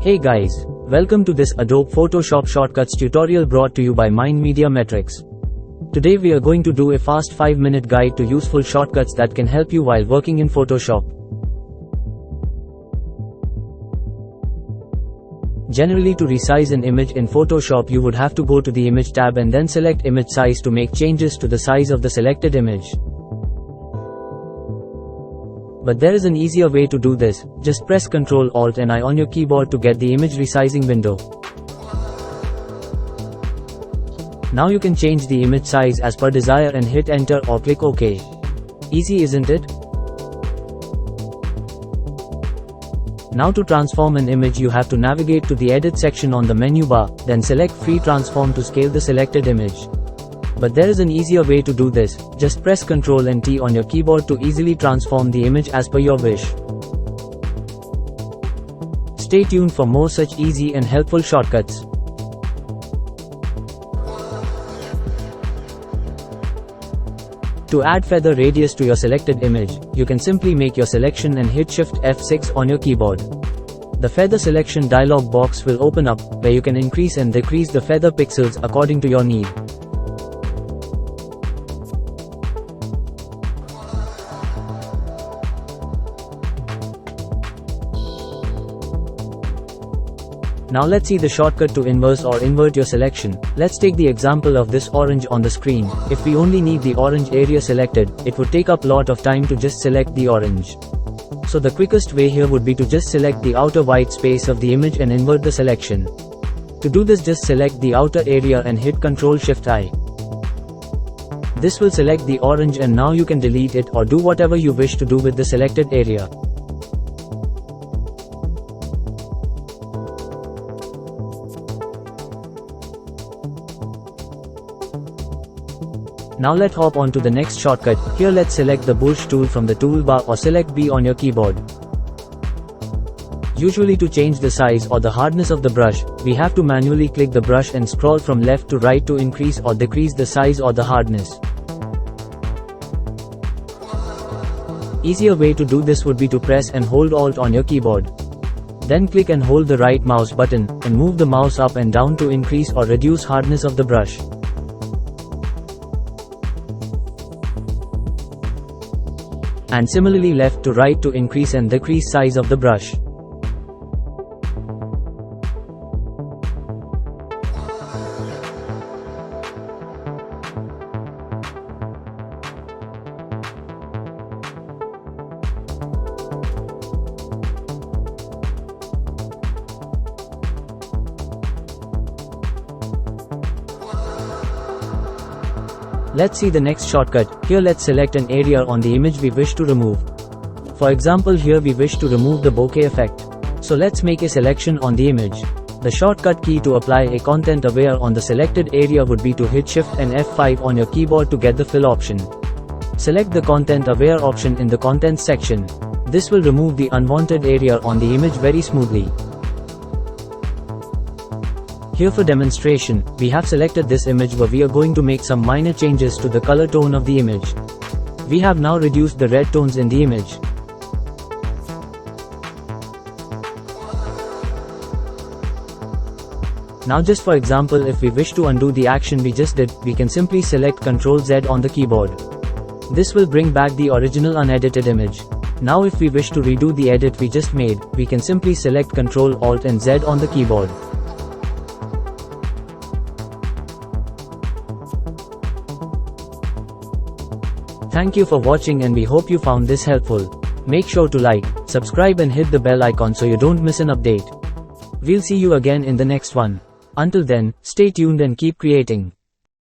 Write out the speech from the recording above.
Hey guys, welcome to this Adobe Photoshop Shortcuts tutorial brought to you by Mind Media Metrics. Today we are going to do a fast 5-minute guide to useful shortcuts that can help you while working in Photoshop. Generally, to resize an image in Photoshop you would have to go to the Image tab and then select Image Size to make changes to the size of the selected image. But there is an easier way to do this. Just press Ctrl Alt and I on your keyboard to get the image resizing window. Now you can change the image size as per desire and hit enter or click OK. Easy, isn't it? Now to transform an image you have to navigate to the edit section on the menu bar, then select free transform to scale the selected image. But there is an easier way to do this. Just press Ctrl and T on your keyboard to easily transform the image as per your wish. Stay tuned for more such easy and helpful shortcuts. To add feather radius to your selected image, you can simply make your selection and hit Shift F6 on your keyboard. The feather selection dialog box will open up, where you can increase and decrease the feather pixels according to your need. Now let's see the shortcut to inverse or invert your selection. Let's take the example of this orange on the screen. If we only need the orange area selected, it would take up a lot of time to just select the orange. So the quickest way here would be to just select the outer white space of the image and invert the selection. To do this, just select the outer area and hit Ctrl Shift I. This will select the orange and now you can delete it or do whatever you wish to do with the selected area. Now let's hop on to the next shortcut. Here let's select the brush tool from the toolbar or select B on your keyboard. Usually to change the size or the hardness of the brush, we have to manually click the brush and scroll from left to right to increase or decrease the size or the hardness. Easier way to do this would be to press and hold Alt on your keyboard. Then click and hold the right mouse button, and move the mouse up and down to increase or reduce hardness of the brush. And similarly left to right to increase and decrease size of the brush. Let's see the next shortcut. Here let's select an area on the image we wish to remove. For example, here we wish to remove the bokeh effect. So let's make a selection on the image. The shortcut key to apply a content aware on the selected area would be to hit Shift and F5 on your keyboard to get the fill option. Select the content aware option in the contents section. This will remove the unwanted area on the image very smoothly. Here for demonstration, we have selected this image where we are going to make some minor changes to the color tone of the image. We have now reduced the red tones in the image. Now just for example, if we wish to undo the action we just did, we can simply select Ctrl Z on the keyboard. This will bring back the original unedited image. Now if we wish to redo the edit we just made, we can simply select Ctrl Alt and Z on the keyboard. Thank you for watching and we hope you found this helpful. Make sure to like, subscribe and hit the bell icon so you don't miss an update. We'll see you again in the next one. Until then, stay tuned and keep creating.